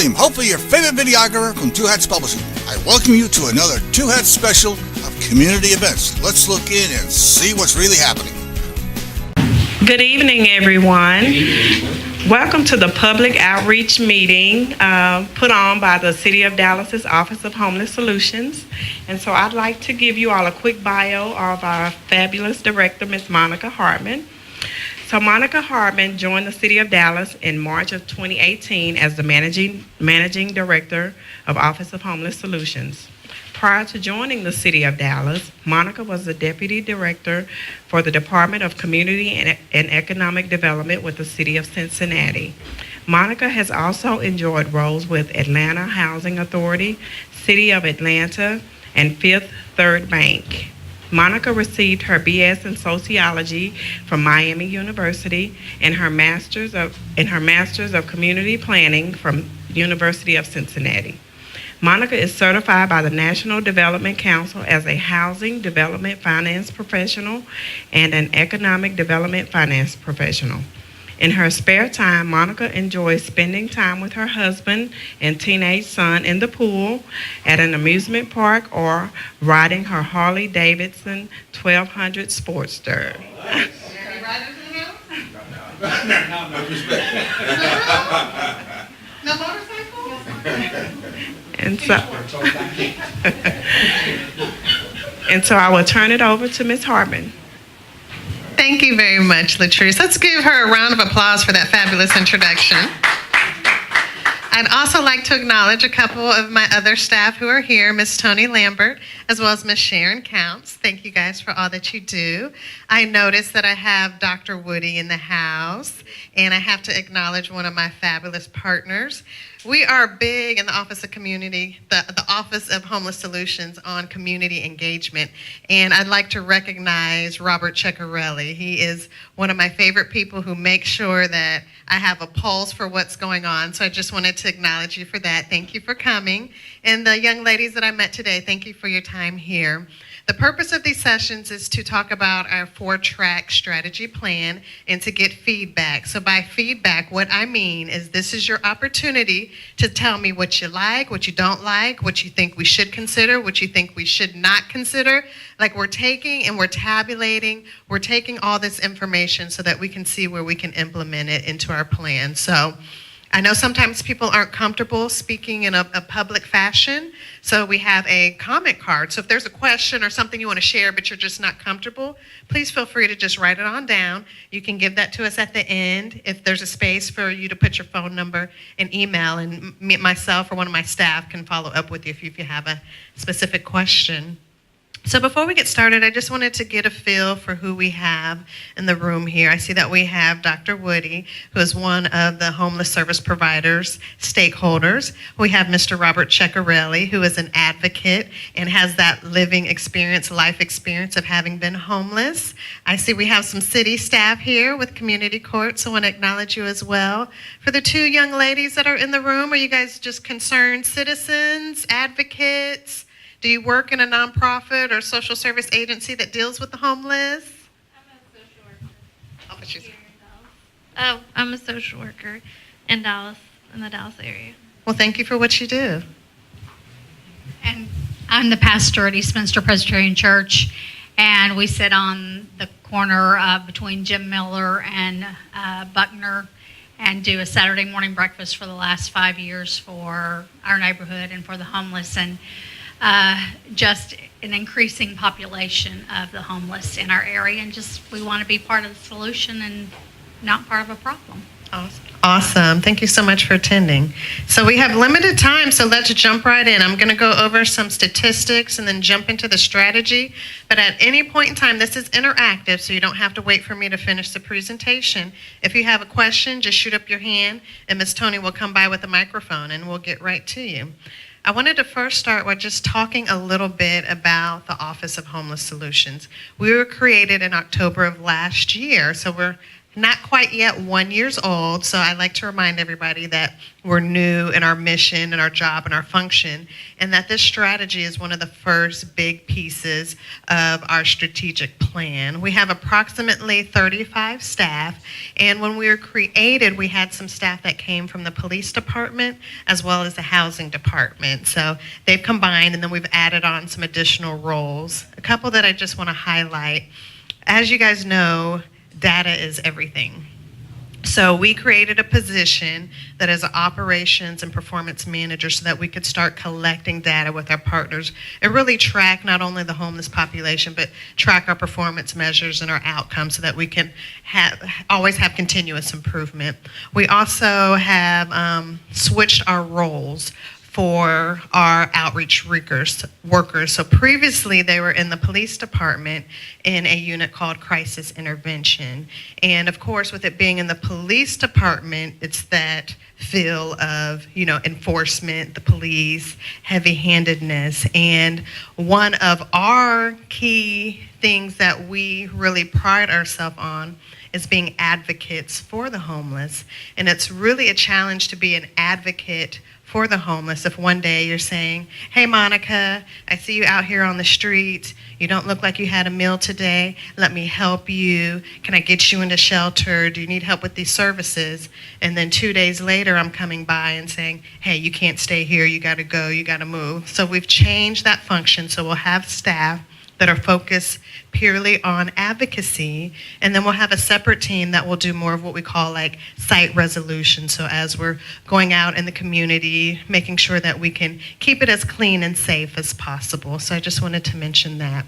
William, hopefully your favorite videographer from Two Hats Publishing. I welcome you to another Two Hats special of community events. Let's look in and see what's really happening. Good evening, everyone. Welcome to the public outreach meeting put on by the City of Dallas's Office of Homeless Solutions. And so I'd like to give you all a quick bio of our fabulous director, Ms. Monica Hartman. So Monica Hartman joined the City of Dallas in March of 2018 as the managing director of Office of Homeless Solutions. Prior to joining the City of Dallas, Monica was the Deputy Director for the Department of Community and Economic Development with the City of Cincinnati. Monica has also enjoyed roles with Atlanta Housing Authority, City of Atlanta, and Fifth Third Bank. Monica received her BS in Sociology from Miami University and her Masters of Community Planning from University of Cincinnati. Monica is certified by the National Development Council as a Housing Development Finance Professional and an Economic Development Finance Professional. In her spare time, Monica enjoys spending time with her husband and teenage son in the pool, at an amusement park, or riding her Harley-Davidson 1200 Sportster. No motorcycles? And so I will turn it over to Ms. Hartman. Thank you very much, Latrice. Let's give her a round of applause for that fabulous introduction. I'd also like to acknowledge a couple of my other staff who are here, Ms. Tony Lambert, as well as Ms. Sharon Counts. Thank you guys for all that you do. I noticed that I have Dr. Woody in the house, and I have to acknowledge one of my fabulous partners. We are big in the Office of Community, the Office of Homeless Solutions, on community engagement. And I'd like to recognize Robert Ceccarelli. He is one of my favorite people who makes sure that I have a pulse for what's going on. So I just wanted to acknowledge you for that. Thank you for coming. And the young ladies that I met today, thank you for your time here. The purpose of these sessions is to talk about our 4-track strategy plan and to get feedback. So by feedback, what I mean is this is your opportunity to tell me what you like, what you don't like, what you think we should consider, what you think we should not consider. Like, we're taking and we're tabulating, we're taking all this information so that we can see where we can implement it into our plan. So I know sometimes people aren't comfortable speaking in a public fashion, so we have a comment card. So if there's a question or something you want to share but you're just not comfortable, please feel free to just write it on down. You can give that to us at the end if there's a space for you to put your phone number and email, and myself or one of my staff can follow up with you if you have a specific question. So before we get started, I just wanted to get a feel for who we have in the room here. I see that we have Dr. Woody, who is one of the homeless service providers, stakeholders. We have Mr. Robert Ceccarelli, who is an advocate and has that living experience, life experience of having been homeless. I see we have some city staff here with Community Court, so I want to acknowledge you as well. For the 2 young ladies that are in the room, are you guys just concerned citizens, advocates? Do you work in a nonprofit or social service agency that deals with the homeless? I'm a social worker. I'm a social worker in Dallas, in the Dallas area. Well, thank you for what you do. And I'm the pastor at Eastminster Presbyterian Church, and we sit on the corner between Jim Miller and Buckner and do a Saturday morning breakfast for the last 5 years for our neighborhood and for the homeless, and just an increasing population of the homeless in our area, and just we want to be part of the solution and not part of a problem. Awesome. Thank you so much for attending. So we have limited time, so let's jump right in. I'm going to go over some statistics and then jump into the strategy. But at any point in time, this is interactive, so you don't have to wait for me to finish the presentation. If you have a question, just shoot up your hand, and Ms. Tony will come by with a microphone, and we'll get right to you. I wanted to first start by just talking a little bit about the Office of Homeless Solutions. We were created in October of last year, so we're not quite yet 1 year old, so I like to remind everybody that we're new in our mission and our job and our function, and that this strategy is one of the first big pieces of our strategic plan. We have approximately 35 staff, and when we were created, we had some staff that came from the police department as well as the housing department. So they've combined, and then we've added on some additional roles. A couple that I just want to highlight. As you guys know, data is everything. So we created a position that is an operations and performance manager so that we could start collecting data with our partners and really track not only the homeless population, but track our performance measures and our outcomes so that we can always have continuous improvement. We also have switched our roles for our outreach workers. So previously they were in the police department in a unit called crisis intervention. And of course, with it being in the police department, it's that feel of, enforcement, the police, heavy-handedness. And one of our key things that we really pride ourselves on is being advocates for the homeless. And it's really a challenge to be an advocate for the homeless if one day you're saying, hey, Monica, I see you out here on the street. You don't look like you had a meal today. Let me help you. Can I get you into shelter? Do you need help with these services? And then 2 days later, I'm coming by and saying, hey, you can't stay here. You got to go. You got to move. So we've changed that function. So we'll have staff that are focused purely on advocacy, and then we'll have a separate team that will do more of what we call like site resolution. So as we're going out in the community, making sure that we can keep it as clean and safe as possible. So I just wanted to mention that.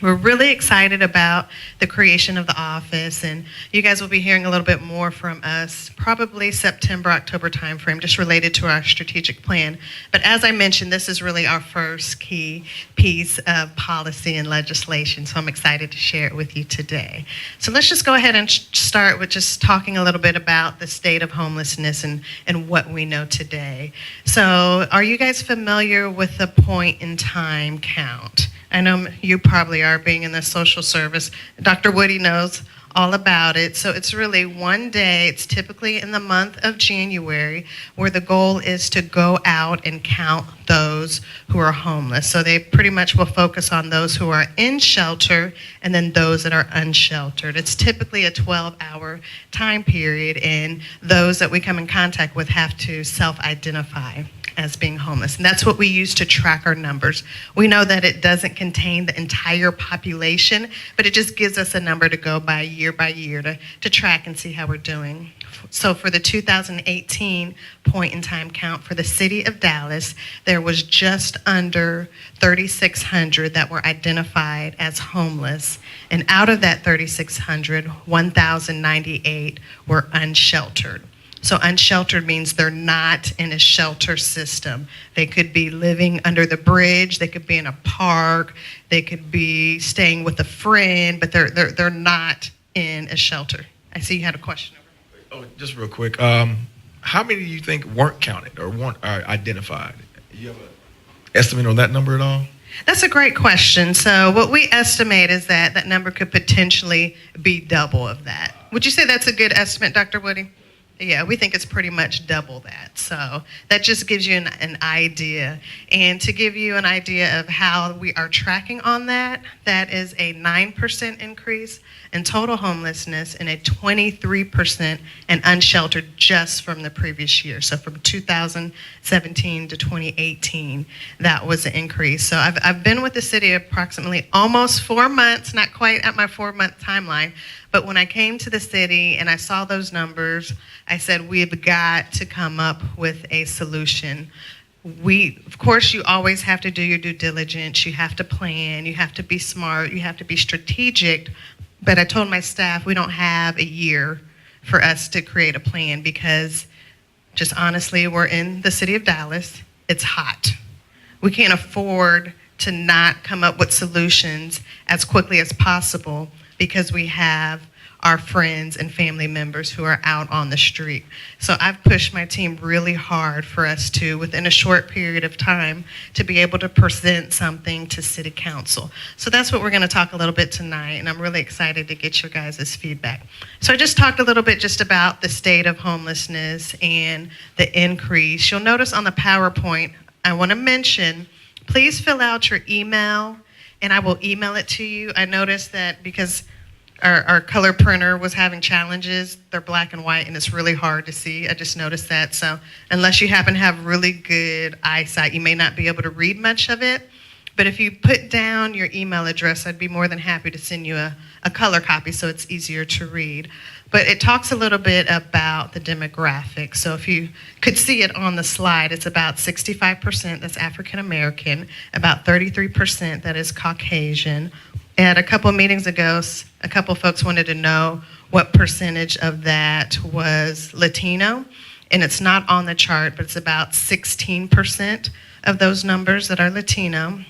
We're really excited about the creation of the office, and you guys will be hearing a little bit more from us probably September, October timeframe, just related to our strategic plan. But as I mentioned, this is really our first key piece of policy and legislation, so I'm excited to share it with you today. So let's just go ahead and start with just talking a little bit about the state of homelessness and what we know today. So are you guys familiar with the point in time count? I know you probably are, being in the social service. Dr. Woody knows all about it. So it's really one day, it's typically in the month of January, where the goal is to go out and count those who are homeless. So they pretty much will focus on those who are in shelter and then those that are unsheltered. It's typically a 12-hour time period, and those that we come in contact with have to self-identify as being homeless. And that's what we use to track our numbers. We know that it doesn't contain the entire population, but it just gives us a number to go by year to track and see how we're doing. So for the 2018 point in time count for the city of Dallas, there was just under 3,600 that were identified as homeless. And out of that 3,600, 1,098 were unsheltered. So unsheltered means they're not in a shelter system. They could be living under the bridge, they could be in a park, they could be staying with a friend, but they're not in a shelter. I see you had a question over. Oh, just real quick. How many do you think weren't counted or weren't identified? You have an estimate on that number at all? That's a great question. So what we estimate is that that number could potentially be double of that. Would you say that's a good estimate, Dr. Woody? Yeah, we think it's pretty much double that. So that just gives you an idea. And to give you an idea of how we are tracking on that, that is a 9% increase in total homelessness and a 23% in unsheltered just from the previous year. So from 2017 to 2018, that was an increase. So I've been with the city approximately almost 4 months, not quite at my 4-month timeline, but when I came to the city and I saw those numbers, I said, we've got to come up with a solution. Of course, you always have to do your due diligence. You have to plan. You have to be smart. You have to be strategic. But I told my staff we don't have a year for us to create a plan because just honestly, we're in the city of Dallas. It's hot. We can't afford to not come up with solutions as quickly as possible because we have our friends and family members who are out on the street. So I've pushed my team really hard for us to, within a short period of time, to be able to present something to City Council. So that's what we're going to talk a little bit tonight, and I'm really excited to get your guys' feedback. So I just talked a little bit just about the state of homelessness and the increase. You'll notice on the PowerPoint, I want to mention, please fill out your email, and I will email it to you. I noticed that because our color printer was having challenges, they're black and white, and it's really hard to see. I just noticed that. So unless you happen to have really good eyesight, you may not be able to read much of it. But if you put down your email address, I'd be more than happy to send you a color copy so it's easier to read. But it talks a little bit about the demographics. So if you could see it on the slide, it's about 65% that's African American, about 33% that is Caucasian. At a couple of meetings ago, a couple of folks wanted to know what percentage of that was Latino. And it's not on the chart, but it's about 16% of those numbers that are Latino.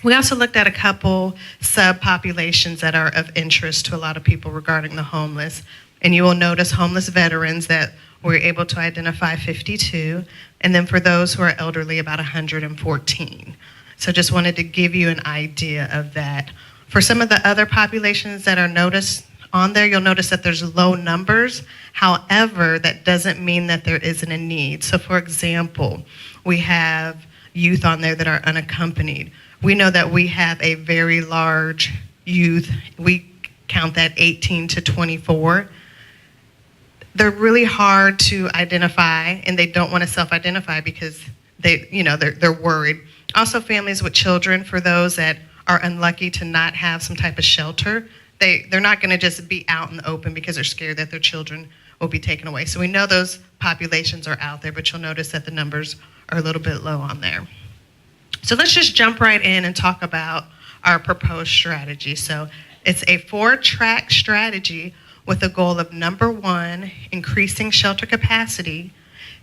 We also looked at a couple subpopulations that are of interest to a lot of people regarding the homeless. And you will notice homeless veterans that we're able to identify 52. And then for those who are elderly, about 114. So just wanted to give you an idea of that. For some of the other populations that are noticed on there, you'll notice that there's low numbers. However, that doesn't mean that there isn't a need. So for example, we have youth on there that are unaccompanied. We know that we have a very large youth. We count that 18 to 24. They're really hard to identify, and they don't want to self-identify because they're worried. Also, families with children, for those that are unlucky to not have some type of shelter, they're not going to just be out in the open because they're scared that their children will be taken away. So we know those populations are out there, but you'll notice that the numbers are a little bit low on there. So let's just jump right in and talk about our proposed strategy. So it's a 4-track strategy with a goal of, number 1, increasing shelter capacity,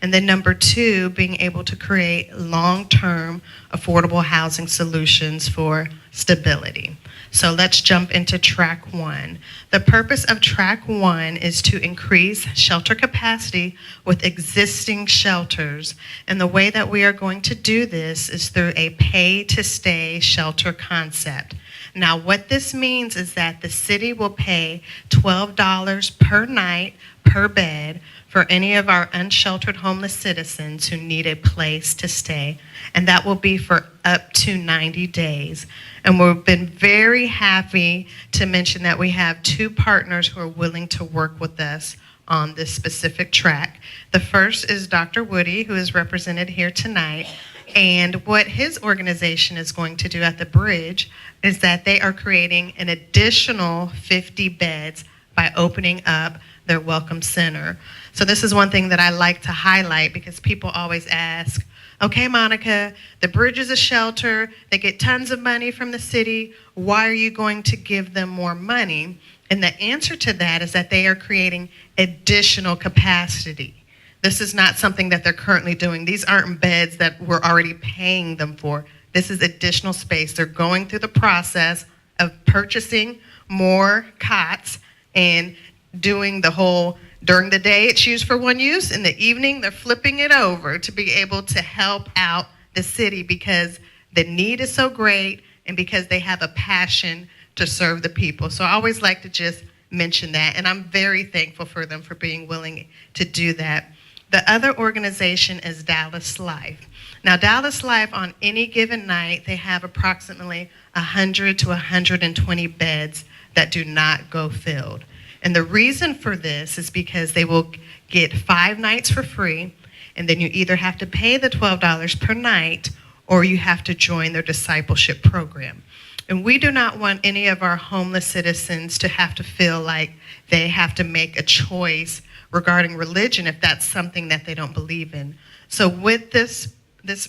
and then number 2, being able to create long-term affordable housing solutions for stability. So let's jump into track 1. The purpose of track 1 is to increase shelter capacity with existing shelters. And the way that we are going to do this is through a pay-to-stay shelter concept. Now, what this means is that the city will pay $12 per night per bed for any of our unsheltered homeless citizens who need a place to stay, and that will be for up to 90 days. And we've been very happy to mention that we have 2 partners who are willing to work with us on this specific track. The first is Dr. Woody, who is represented here tonight. And what his organization is going to do at the Bridge is that they are creating an additional 50 beds by opening up their Welcome Center. So this is one thing that I like to highlight because people always ask, okay, Monica, the Bridge is a shelter. They get tons of money from the city. Why are you going to give them more money? And the answer to that is that they are creating additional capacity. This is not something that they're currently doing. These aren't beds that we're already paying them for. This is additional space. They're going through the process of purchasing more cots and doing the whole, during the day it's used for one use, in the evening they're flipping it over to be able to help out the city because the need is so great and because they have a passion to serve the people. So I always like to just mention that, and I'm very thankful for them for being willing to do that. The other organization is Dallas Life. Now, Dallas Life, on any given night, they have approximately 100 to 120 beds that do not go filled. And the reason for this is because they will get 5 nights for free, and then you either have to pay the $12 per night or you have to join their discipleship program. And we do not want any of our homeless citizens to have to feel like they have to make a choice regarding religion if that's something that they don't believe in. So with this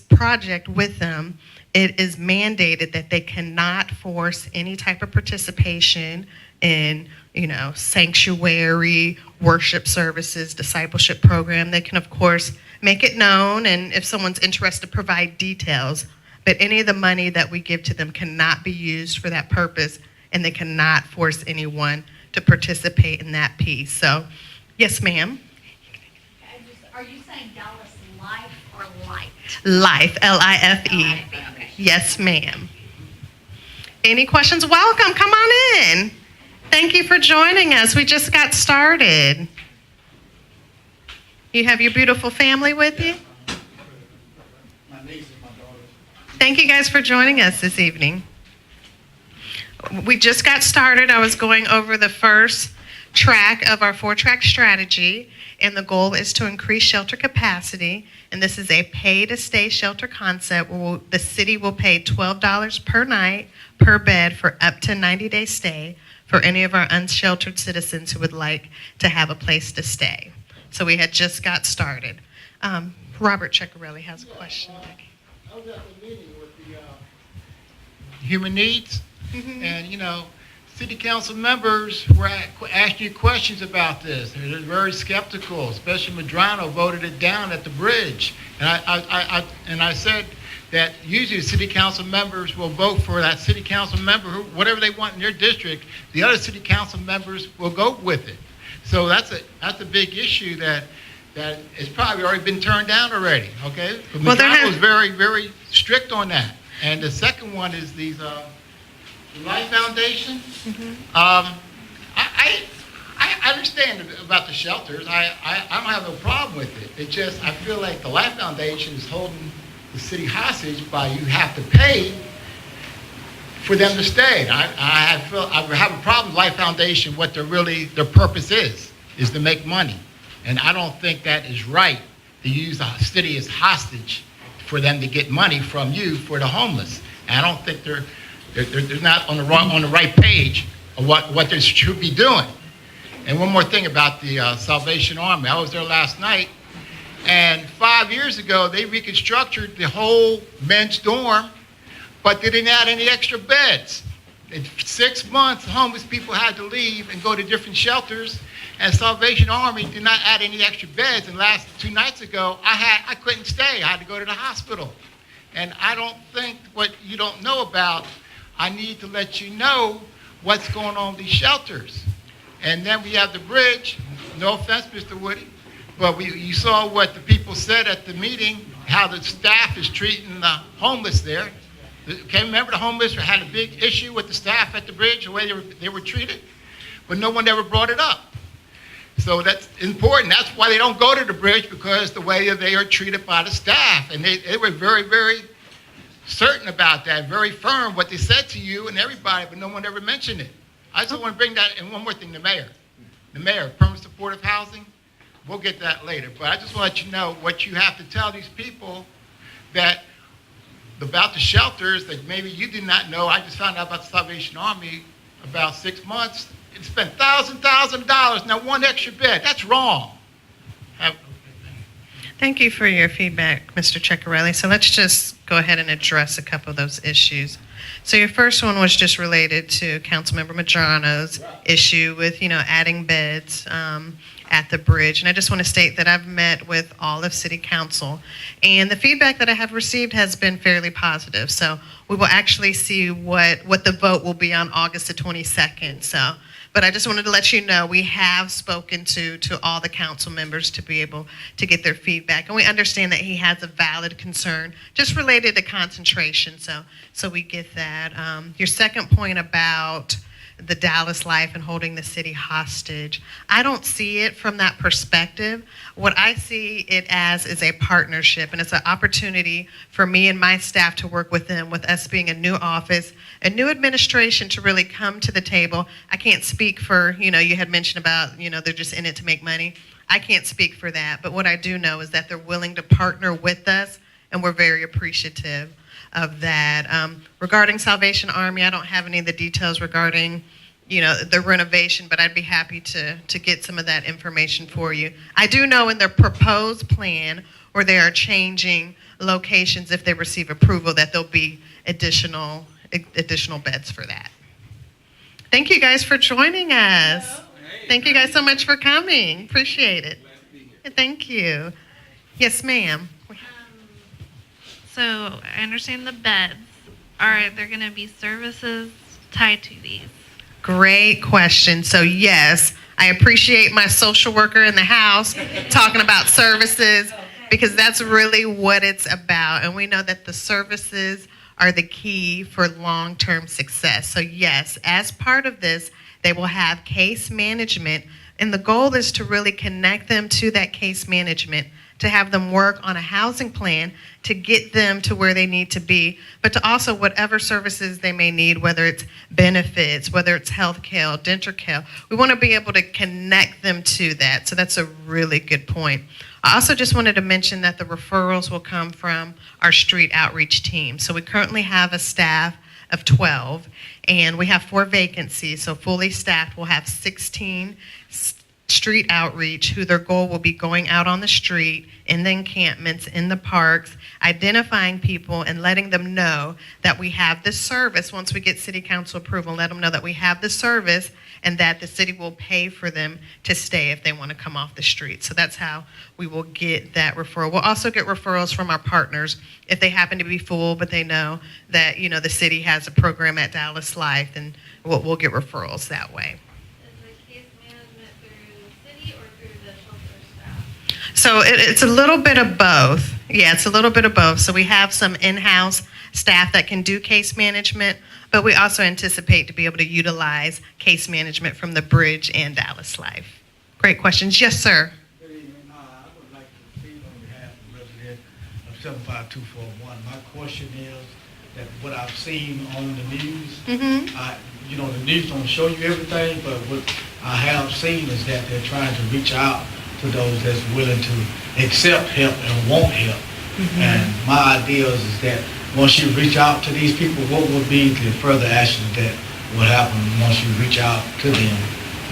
project with them, it is mandated that they cannot force any type of participation in, sanctuary, worship services, discipleship program. They can, of course, make it known, and if someone's interested, provide details. But any of the money that we give to them cannot be used for that purpose, and they cannot force anyone to to participate in that piece. So, yes, ma'am. Are you saying Dallas Life or Light? Life, L-I-F-E. Okay. Yes, ma'am. Any questions? Welcome. Come on in. Thank you for joining us. We just got started. You have your beautiful family with you? My niece and my daughter. Thank you guys for joining us this evening. We just got started. I was going over the first track of our 4-track strategy, and the goal is to increase shelter capacity. And this is a pay-to-stay shelter concept where the city will pay $12 per night per bed for up to 90-day stay for any of our unsheltered citizens who would like to have a place to stay. So we had just got started. Robert Ceccarelli has a question. I was at the meeting with the Human Needs, and, city council members were asking you questions about this. They're very skeptical, especially Medrano voted it down at the bridge. And I said that usually the city council members will vote for that city council member, whatever they want in their district, the other city council members will go with it. So that's a big issue that it's probably already been turned down already, okay? But Medrano was very, very strict on that. And the second one is these, the Life Foundation. I understand about the shelters. I don't have no problem with it. It's just, I feel like the Life Foundation is holding the city hostage by you have to pay for them to stay. I have a problem with Life Foundation, what their purpose is to make money. And I don't think that is right to use the city as hostage for them to get money from you for the homeless. And I don't think they're not on the right page of what they should be doing. And one more thing about the Salvation Army. I was there last night, and 5 years ago they reconstructed the whole men's dorm, but they didn't add any extra beds. In 6 months, homeless people had to leave and go to different shelters, and Salvation Army did not add any extra beds. And last 2 nights ago, I couldn't stay. I had to go to the hospital. And I don't think what you don't know about, I need to let you know what's going on with these shelters. And then we have the bridge. No offense, Mr. Woody, but you saw what the people said at the meeting, how the staff is treating the homeless there. Okay, remember the homeless had a big issue with the staff at the bridge, the way they were treated? But no one ever brought it up. So that's important. That's why they don't go to the bridge, because the way they are treated by the staff. And they were very, very certain about that, very firm what they said to you and everybody, but no one ever mentioned it. I just want to bring that, and one more thing, the mayor, permanent supportive housing, we'll get that later. But I just want to let you know what you have to tell these people that about the shelters that maybe you did not know. I just found out about the Salvation Army about 6 months. It spent $1,000, not one extra bed. That's wrong. Thank you for your feedback, Mr. Ceccarelli. So let's just go ahead and address a couple of those issues. So your first one was just related to Councilmember Medrano's issue with, adding beds at the bridge. And I just want to state that I've met with all of City Council, and the feedback that I have received has been fairly positive. So we will actually see what the vote will be on August the 22nd. So, but I just wanted to let you know we have spoken to all the council members to be able to get their feedback. And we understand that he has a valid concern just related to concentration. So we get that. Your second point about the Dallas Life and holding the city hostage, I don't see it from that perspective. What I see it as is a partnership, and it's an opportunity for me and my staff to work with them, with us being a new office, a new administration, to really come to the table. I can't speak for, you had mentioned about, they're just in it to make money. I can't speak for that, but what I do know is that they're willing to partner with us, and we're very appreciative of that. Regarding Salvation Army, I don't have any of the details regarding, the renovation, but I'd be happy to get some of that information for you. I do know in their proposed plan, where they are changing locations if they receive approval, that there'll be additional beds for that. Thank you guys for joining us. Thank you guys so much for coming. Appreciate it. Thank you. Yes, ma'am. So I understand the beds. Are there going to be services tied to these? Great question. So yes, I appreciate my social worker in the house talking about services because that's really what it's about. And we know that the services are the key for long-term success. So yes, as part of this, they will have case management. And the goal is to really connect them to that case management, to have them work on a housing plan to get them to where they need to be, but to also whatever services they may need, whether it's benefits, whether it's health care, dental care, we want to be able to connect them to that. So that's a really good point. I also just wanted to mention that the referrals will come from our street outreach team. So we currently have a staff of 12, and we have 4 vacancies. So fully staffed, we'll have 16 street outreach, who their goal will be going out on the street, in the encampments, in the parks, identifying people and letting them know that we have this service. Once we get city council approval, let them know that we have the service and that the city will pay for them to stay if they want to come off the street. So that's how we will get that referral. We'll also get referrals from our partners if they happen to be full, but they know that, the city has a program at Dallas Life, and we'll get referrals that way. So it's a little bit of both. Yeah, it's a little bit of both. So we have some in-house staff that can do case management, but we also anticipate to be able to utilize case management from the Bridge and Dallas Life. Great questions. Yes, sir. Good evening. I would like to speak on behalf of the resident of 75241. My question is that what I've seen on the news, the news don't show you everything, but what I have seen is that they're trying to reach out to those that's willing to accept help and want help. And my idea is that once you reach out to these people, what would be the further action that will happen once you reach out to them,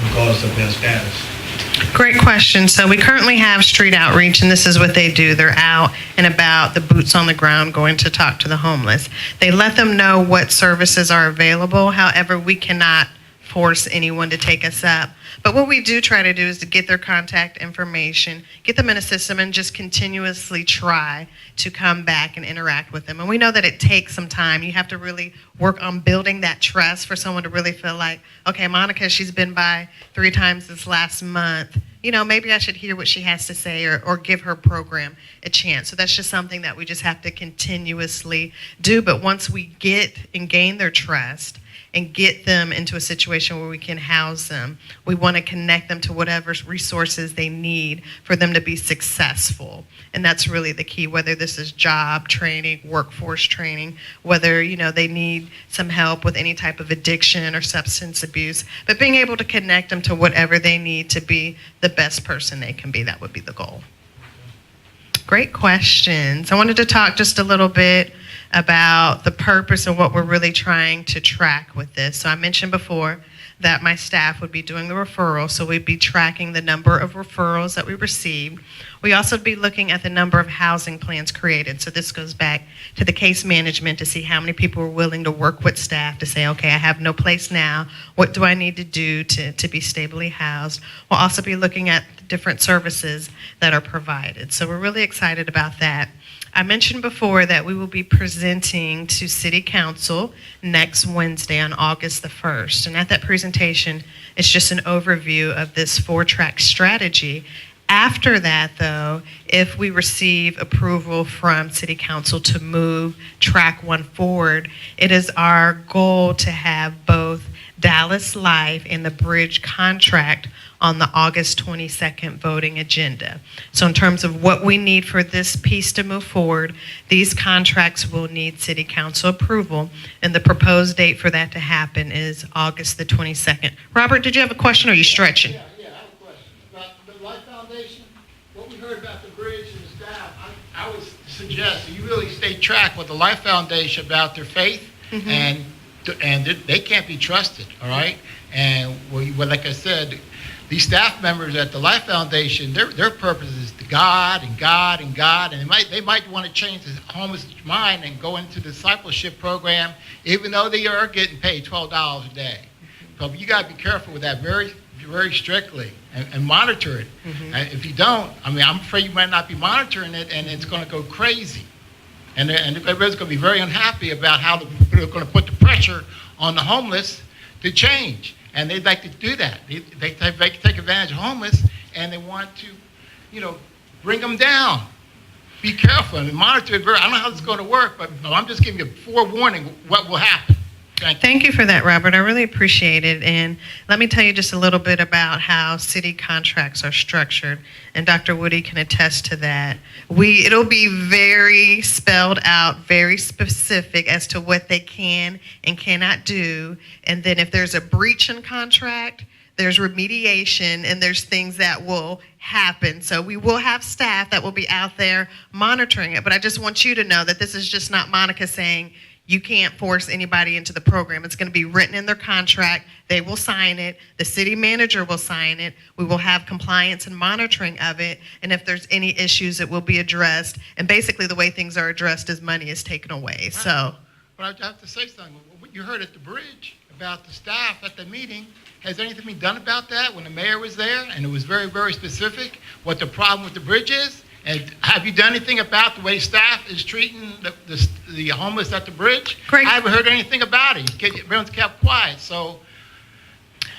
regardless of their status? Great question. So we currently have street outreach, and this is what they do. They're out and about, the boots on the ground, going to talk to the homeless. They let them know what services are available. However, we cannot force anyone to take us up. But what we do try to do is to get their contact information, get them in a system, and just continuously try to come back and interact with them. And we know that it takes some time. You have to really work on building that trust for someone to really feel like, okay, Monica, she's been by 3 times this last month. Maybe I should hear what she has to say or give her program a chance. So that's just something that we just have to continuously do. But once we get and gain their trust and get them into a situation where we can house them, we want to connect them to whatever resources they need for them to be successful. And that's really the key, whether this is job training, workforce training, whether, they need some help with any type of addiction or substance abuse, but being able to connect them to whatever they need to be the best person they can be. That would be the goal. Great questions. I wanted to talk just a little bit about the purpose and what we're really trying to track with this. So I mentioned before that my staff would be doing the referrals, so we'd be tracking the number of referrals that we received. We also be looking at the number of housing plans created. So this goes back to the case management to see how many people are willing to work with staff to say, okay, I have no place now. What do I need to do to be stably housed? We'll also be looking at the different services that are provided. So we're really excited about that. I mentioned before that we will be presenting to City Council next Wednesday on August the 1st. And at that presentation, it's just an overview of this 4-track strategy. After that, though, if we receive approval from City Council to move Track 1 forward, it is our goal to have both Dallas Life and the Bridge contract on the August 22nd voting agenda. So in terms of what we need for this piece to move forward, these contracts will need City Council approval, and the proposed date for that to happen is August the 22nd. Robert, did you have a question, or are you stretching? Yeah, I have a question. About the Life Foundation, what we heard about the Bridge and the staff, I would suggest that you really stay track with the Life Foundation about their faith, and they can't be trusted, all right? And like I said, these staff members at the Life Foundation, their purpose is to God and God and God, and they might want to change the homeless mind and go into the discipleship program, even though they are getting paid $12 a day. So you got to be careful with that very, very strictly and monitor it. If you don't, I'm afraid you might not be monitoring it, and it's going to go crazy. And everybody's going to be very unhappy about how they're going to put the pressure on the homeless to change. and they'd like to do that. They take advantage of homeless, and they want to, bring them down. Be careful and monitor it. I don't know how this is going to work, but I'm just giving you forewarning what will happen. Thank you for that, Robert. I really appreciate it. And let me tell you just a little bit about how city contracts are structured. And Dr. Woody can attest to that. It'll be very spelled out, very specific as to what they can and cannot do. And then if there's a breach in contract, there's remediation, and there's things that will happen. So we will have staff that will be out there monitoring it. But I just want you to know that this is just not Monica saying, you can't force anybody into the program. It's going to be written in their contract. They will sign it. The city manager will sign it. We will have compliance and monitoring of it. And if there's any issues, it will be addressed. And basically the way things are addressed is money is taken away. Right. So. But I have to say something. What you heard at the bridge about the staff at the meeting, has anything been done about that when the mayor was there? And it was very, very specific what the problem with the bridge is? And have you done anything about the way staff is treating the homeless at the bridge? Great. I haven't heard anything about it. Everyone's kept quiet. So,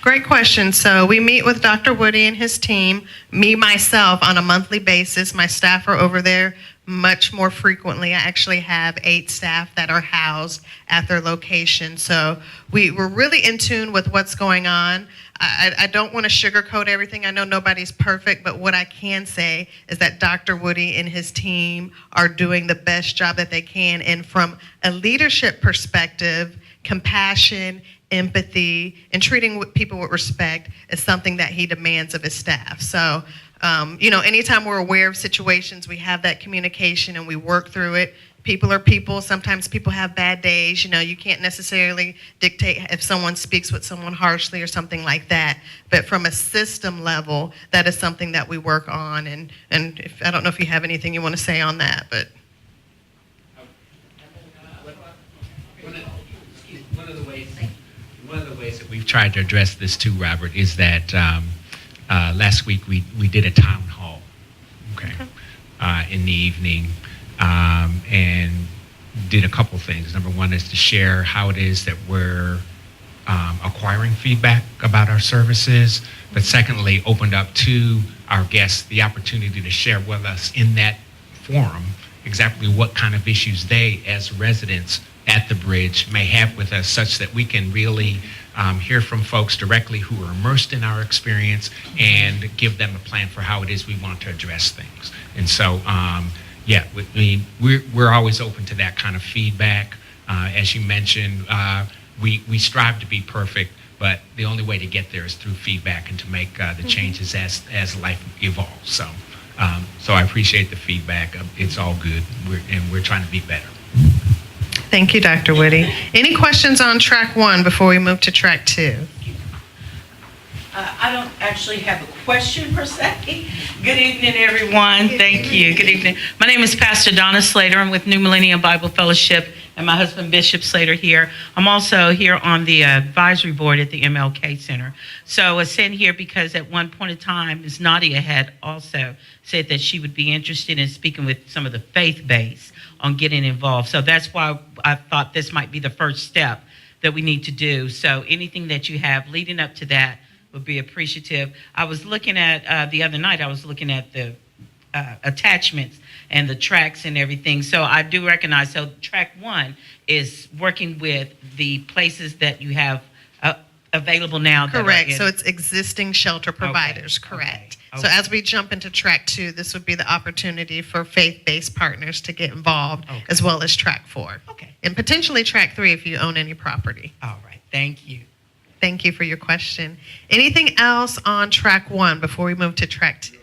great question. So we meet with Dr. Woody and his team, myself, on a monthly basis. My staff are over there much more frequently. I actually have 8 staff that are housed at their location. So we're really in tune with what's going on. I don't want to sugarcoat everything. I know nobody's perfect, but what I can say is that Dr. Woody and his team are doing the best job that they can. And from a leadership perspective, compassion, empathy, and treating people with respect is something that he demands of his staff. So, anytime we're aware of situations, we have that communication and we work through it. People are people. Sometimes people have bad days. You can't necessarily dictate if someone speaks with someone harshly or something like that. But from a system level, that is something that we work on. And I don't know if you have anything you want to say on that, but. One of the ways that we've tried to address this too, Robert, is that last week we did a town hall, in the evening, and did a couple things. Number one is to share how it is that we're acquiring feedback about our services, but secondly, opened up to our guests the opportunity to share with us in that forum exactly what kind of issues they, as residents at the bridge, may have with us, such that we can really hear from folks directly who are immersed in our experience and give them a plan for how it is we want to address things. And so, we're always open to that kind of feedback. As you mentioned, we strive to be perfect, but the only way to get there is through feedback and to make the changes as life evolves. So I appreciate the feedback. It's all good, we're trying to be better. Thank you, Dr. Woody. Any questions on track 1 before we move to track 2? I don't actually have a question per se. Good evening, everyone. Thank you. Good evening. My name is Pastor Donna Slater. I'm with New Millennium Bible Fellowship, and my husband, Bishop Slater, here. I'm also here on the advisory board at the MLK Center. So I was sent here because at one point in time, Ms. Nadia had also said that she would be interested in speaking with some of the faith base on getting involved. So that's why I thought this might be the first step that we need to do. So anything that you have leading up to that would be appreciative. I was looking at, the other night, I was looking at the attachments and the tracks and everything. So I do recognize, so track 1 is working with the places that you have available now. Correct. So it's existing shelter providers, correct. Okay. So as we jump into track 2, this would be the opportunity for faith-based partners to get involved, as well as track 4. Okay. And potentially track 3 if you own any property. All right. Thank you. Thank you for your question. Anything else on track 1 before we move to track 2?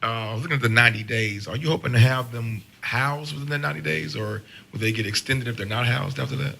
Looking at the 90 days, are you hoping to have them housed within the 90 days, or will they get extended if they're not housed after that?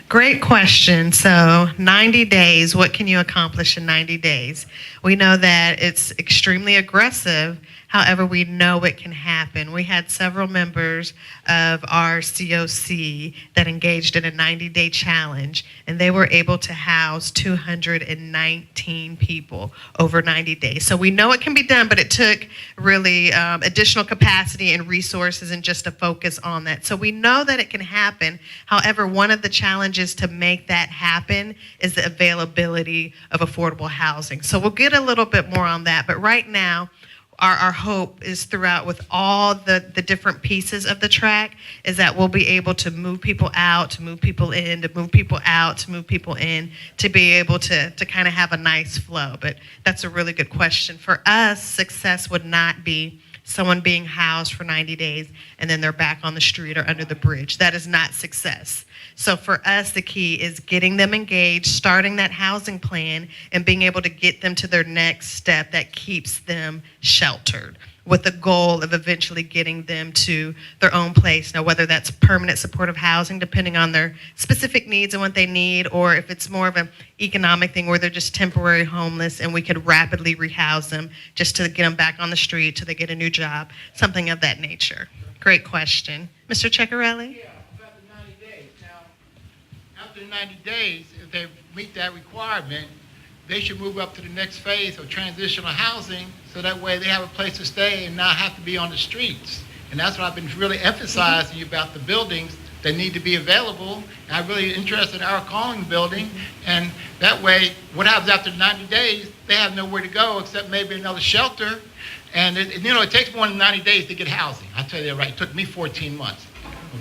Great question. So 90 days, what can you accomplish in 90 days? We know that it's extremely aggressive However, we know it can happen. We had several members of our COC that engaged in a 90-day challenge, and they were able to house 219 people over 90 days. So we know it can be done, but it took really additional capacity and resources and just a focus on that. So we know that it can happen. However, one of the challenges to make that happen is the availability of affordable housing. So we'll get a little bit more on that, but right now, our hope is throughout with all the different pieces of the track is that we'll be able to move people out, to move people in, to move people out, to move people in, to be able to kind of have a nice flow. But that's a really good question. For us, success would not be someone being housed for 90 days and then they're back on the street or under the bridge. That is not success. So for us, the key is getting them engaged, starting that housing plan, and being able to get them to their next step that keeps them sheltered with the goal of eventually getting them to their own place. Now, whether that's permanent supportive housing, depending on their specific needs and what they need, or if it's more of an economic thing where they're just temporary homeless and we could rapidly rehouse them just to get them back on the street till they get a new job, something of that nature. Great question. Mr. Ceccarelli? Yeah, about the 90 days. Now, after 90 days, if they meet that requirement, they should move up to the next phase of transitional housing so that way they have a place to stay and not have to be on the streets. And that's what I've been really emphasizing about the buildings that need to be available. And I'm really interested in our calling building. And that way, what happens after 90 days, they have nowhere to go except maybe another shelter. And it takes more than 90 days to get housing. I'll tell you that right. It took me 14 months,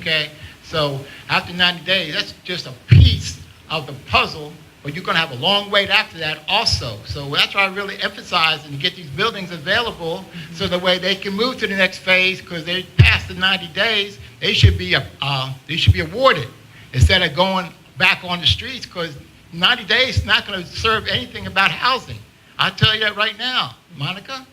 okay? So after 90 days, that's just a piece of the puzzle, but you're gonna have a long wait after that also. So that's why I really emphasize and to get these buildings available so the way they can move to the next phase, because they passed the 90 days, they should be awarded instead of going back on the streets, because 90 days is not gonna serve anything about housing. I'll tell you that right now. Monica?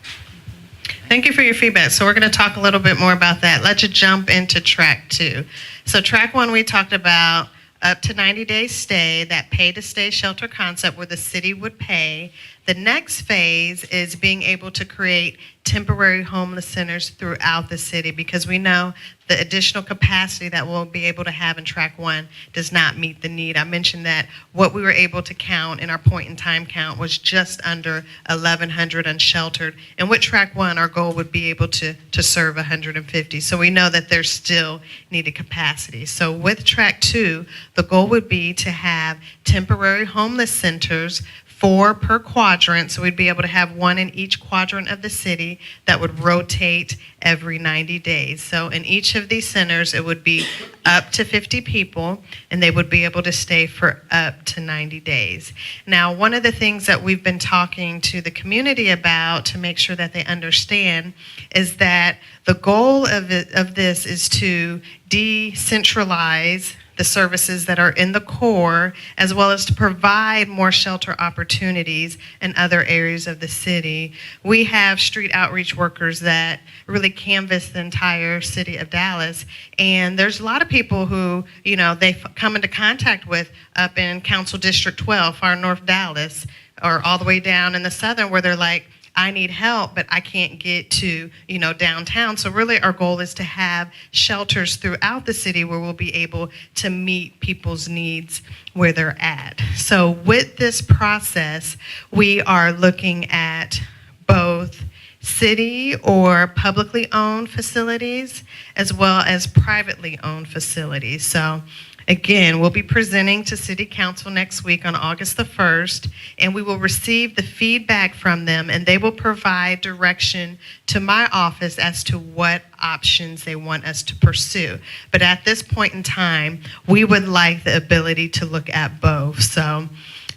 Thank you for your feedback. So we're going to talk a little bit more about that. Let's jump into track 2. So track 1, we talked about up to 90 days stay, that pay to stay shelter concept where the city would pay. The next phase is being able to create temporary homeless centers throughout the city, because we know the additional capacity that we'll be able to have in track 1 does not meet the need. I mentioned that what we were able to count in our point in time count was just under 1,100 unsheltered. And with track 1, our goal would be able to serve 150. So we know that there's still needed capacity. So with track 2, the goal would be to have temporary homeless centers, 4 per quadrant, so we'd be able to have 1 in each quadrant of the city that would rotate every 90 days. So in each of these centers, it would be up to 50 people, and they would be able to stay for up to 90 days. Now, one of the things that we've been talking to the community about to make sure that they understand is that the goal of this is to decentralize the services that are in the core, as well as to provide more shelter opportunities in other areas of the city. We have street outreach workers that really canvass the entire city of Dallas, and there's a lot of people who, they come into contact with up in Council District 12, far north Dallas, or all the way down in the southern, where they're like, I need help, but I can't get to, downtown. So really our goal is to have shelters throughout the city where we'll be able to meet people's needs where they're at. So with this process, we are looking at both city or publicly owned facilities as well as privately owned facilities. So again, we'll be presenting to City Council next week on August the 1st, and we will receive the feedback from them, and they will provide direction to my office as to what options they want us to pursue. But at this point in time, we would like the ability to look at both. So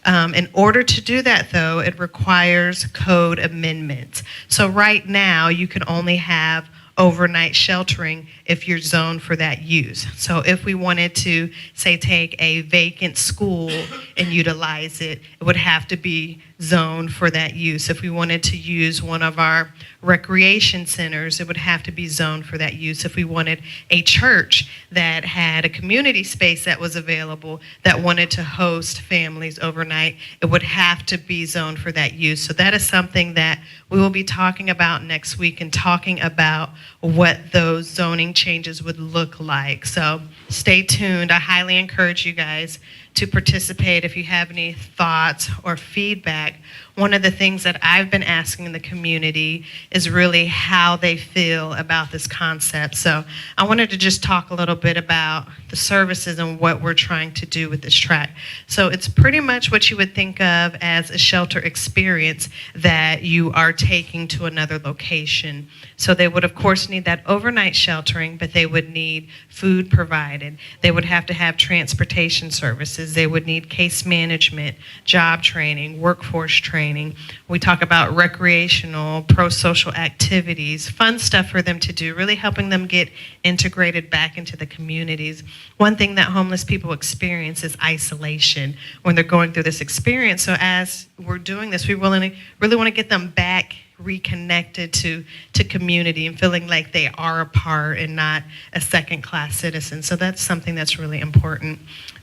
in order to do that, though, it requires code amendments. So right now, you can only have overnight sheltering if you're zoned for that use. So if we wanted to, say, take a vacant school and utilize it, it would have to be zoned for that use. If we wanted to use one of our recreation centers, it would have to be zoned for that use. If we wanted a church that had a community space that was available that wanted to host families overnight, it would have to be zoned for that use. So that is something that we will be talking about next week and talking about what those zoning changes would look like. So stay tuned. I highly encourage you guys to participate if you have any thoughts or feedback. One of the things that I've been asking the community is really how they feel about this concept. So I wanted to just talk a little bit about the services and what we're trying to do with this track. So it's pretty much what you would think of as a shelter experience that you are taking to another location. So they would, of course, need that overnight sheltering, but they would need food provided. They would have to have transportation services. They would need case management, job training, workforce training. We talk about recreational, pro-social activities, fun stuff for them to do, really helping them get integrated back into the communities. One thing that homeless people experience is isolation when they're going through this experience. So as we're doing this, we really want to get them back reconnected to community and feeling like they are a part and not a second-class citizen. So that's something that's really important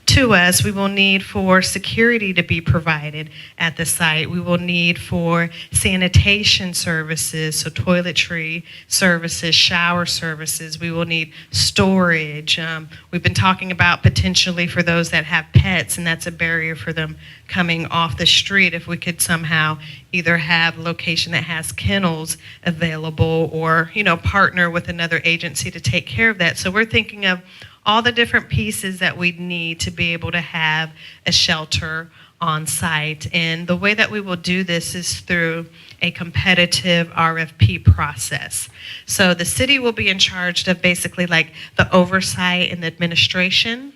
to us. We will need for security to be provided at the site. We will need for sanitation services, so toiletry services, shower services. We will need storage. We've been talking about potentially for those that have pets, and that's a barrier for them coming off the street. If we could somehow either have a location that has kennels available or, partner with another agency to take care of that. So we're thinking of all the different pieces that we need to be able to have a shelter on site. And the way that we will do this is through a competitive RFP process. So the city will be in charge of basically like the oversight and the administration,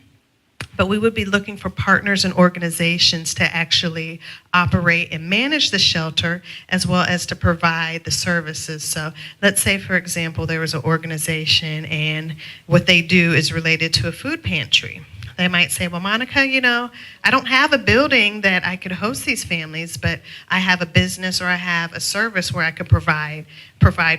but we would be looking for partners and organizations to actually operate and manage the shelter as well as to provide the services. So let's say, for example, there was an organization and what they do is related to a food pantry. They might say, well, Monica, I don't have a building that I could host these families, but I have a business or I have a service where I could provide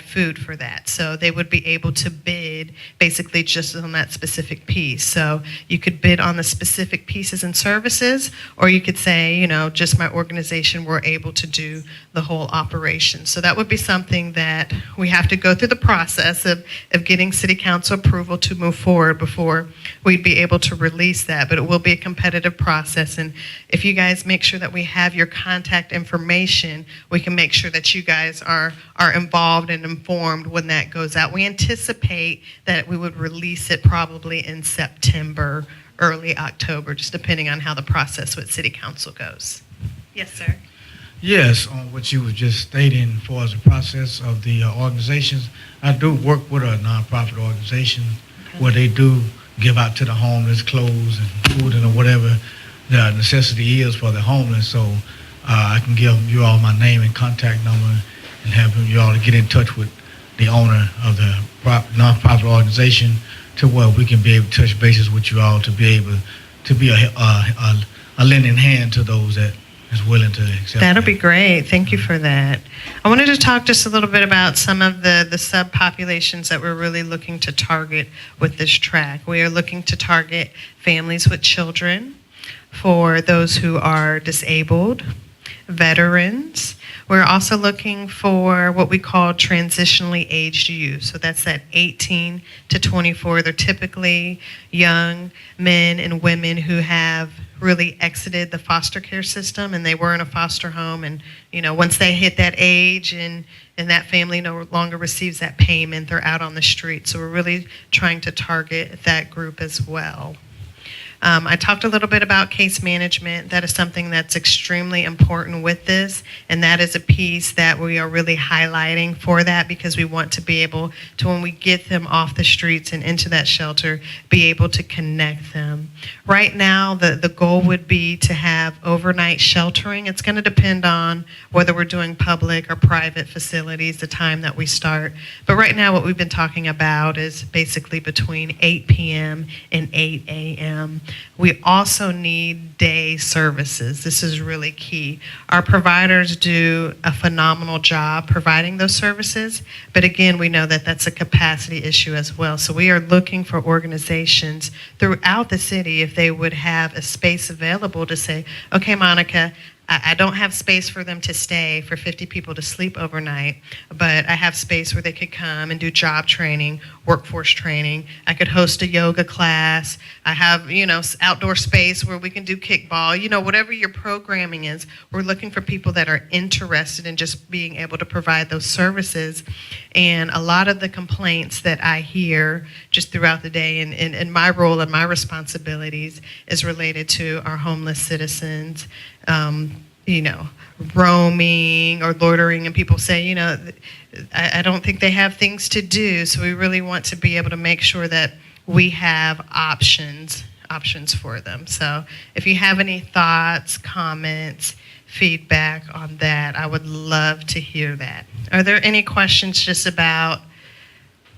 food for that. So they would be able to bid basically just on that specific piece. So you could bid on the specific pieces and services, or you could say, just my organization, we're able to do the whole operation. So that would be something that we have to go through the process of getting city council approval to move forward before we'd be able to release that. But it will be a competitive process. And if you guys make sure that we have your contact information, we can make sure that you guys are involved and informed when that goes out. We anticipate that we would release it probably in September, early October, just depending on how the process with City Council goes. Yes, sir. Yes, on what you were just stating for as the process of the organizations, I do work with a nonprofit organization where they do give out to the homeless clothes and food and whatever the necessity is for the homeless. So I can give you all my name and contact number and have you all to get in touch with the owner of the nonprofit organization to where we can be able to touch bases with you all to be able to be a lending hand to those that is willing to accept. That'll be great. Thank you for that. I wanted to talk just a little bit about some of the subpopulations that we're really looking to target with this track. We are looking to target families with children, for those who are disabled, veterans. We're also looking for what we call transitionally aged youth. So that's at 18 to 24. They're typically young men and women who have really exited the foster care system and they were in a foster home. And, once they hit that age and that family no longer receives that payment, they're out on the street. So we're really trying to target that group as well. I talked a little bit about case management. That is something that's extremely important with this, and that is a piece that we are really highlighting for that because we want to be able to, when we get them off the streets and into that shelter, be able to connect them. Right now, the goal would be to have overnight sheltering. It's going to depend on whether we're doing public or private facilities, the time that we start. But right now, what we've been talking about is basically between 8 p.m. and 8 a.m. We also need day services. This is really key. Our providers do a phenomenal job providing those services, but again, we know that that's a capacity issue as well. So we are looking for organizations throughout the city if they would have a space available to say, okay, Monica, I don't have space for them to stay, for 50 people to sleep overnight, but I have space where they could come and do job training, workforce training. I could host a yoga class. I have, outdoor space where we can do kickball. Whatever your programming is, we're looking for people that are interested in just being able to provide those services. And a lot of the complaints that I hear just throughout the day and my role and my responsibilities is related to our homeless citizens, roaming or loitering, and people say, I don't think they have things to do. So we really want to be able to make sure that we have options for them. So if you have any thoughts, comments, feedback on that, I would love to hear that. Are there any questions just about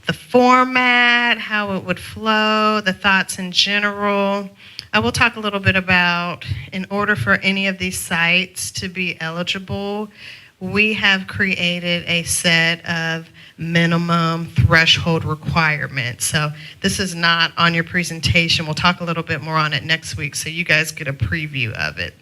the format, how it would flow, the thoughts in general? I will talk a little bit about, in order for any of these sites to be eligible, we have created a set of minimum threshold requirements. So this is not on your presentation. We'll talk a little bit more on it next week so you guys get a preview of it.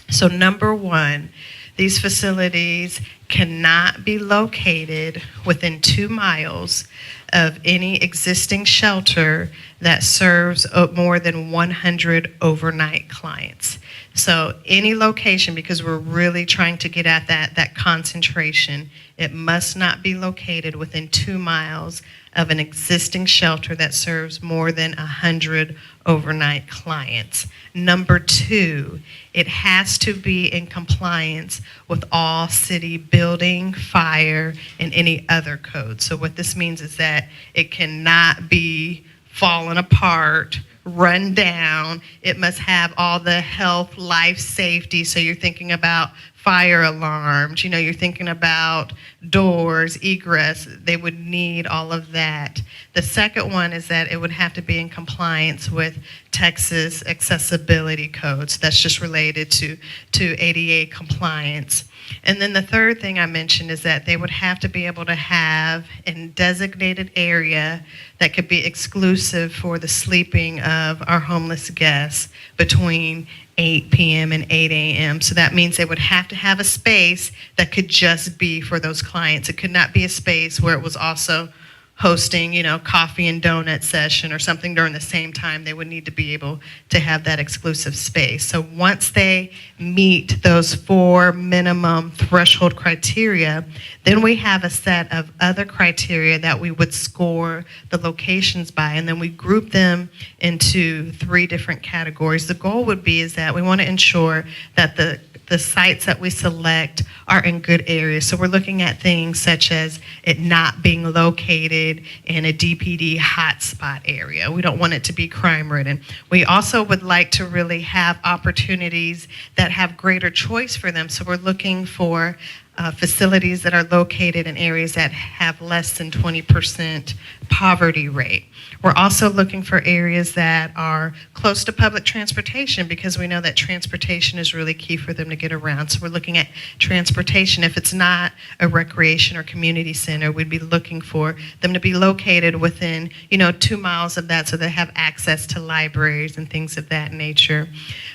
So number one, these facilities cannot be located within 2 miles of any existing shelter that serves more than 100 overnight clients. So any location, because we're really trying to get at that concentration, it must not be located within 2 miles of an existing shelter that serves more than 100 overnight clients. Number two, it has to be in compliance with all city building, fire, and any other codes. So what this means is that it cannot be fallen apart, run down. It must have all the health, life, safety. So you're thinking about fire alarms, you're thinking about doors, egress. They would need all of that. The second one is that it would have to be in compliance with Texas accessibility codes. That's just related to ADA compliance. And then the third thing I mentioned is that they would have to be able to have a designated area that could be exclusive for the sleeping of our homeless guests between 8 p.m. and 8 a.m. So that means they would have to have a space that could just be for those clients. It could not be a space where it was also hosting, coffee and donut session or something during the same time. They would need to be able to have that exclusive space. So once they meet those 4 minimum threshold criteria, then we have a set of other criteria that we would score the locations by, and then we group them into 3 different categories. The goal would be is that we want to ensure that the sites that we select are in good areas. So we're looking at things such as it not being located in a DPD hotspot area. We don't want it to be crime-ridden. We also would like to really have opportunities that have greater choice for them. So we're looking for facilities that are located in areas that have less than 20% poverty rate. We're also looking for areas that are close to public transportation because we know that transportation is really key for them to get around. So we're looking at transportation. If it's not a recreation or community center, we'd be looking for them to be located within, 2 miles of that so they have access to libraries and things of that nature.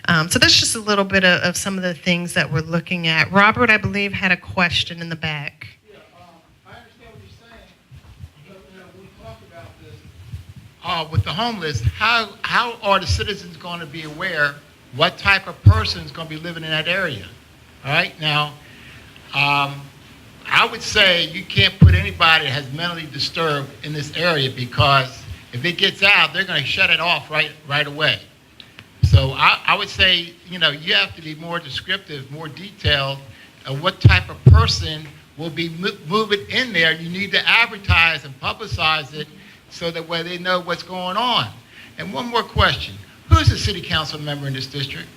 So that's just a little bit of some of the things that we're looking at. Robert, I believe, had a question in the back. Yeah, I understand what you're saying, but when we talk about this, With the homeless, how are the citizens going to be aware what type of person is going to be living in that area? All right, now, I would say you can't put anybody that has mentally disturbed in this area because if it gets out, they're going to shut it off right away. So I would say, you know, you have to be more descriptive, more detailed of what type of person will be moving in there. You need to advertise and publicize it so that way they know what's going on. And one more question. Who's the city council member in this district?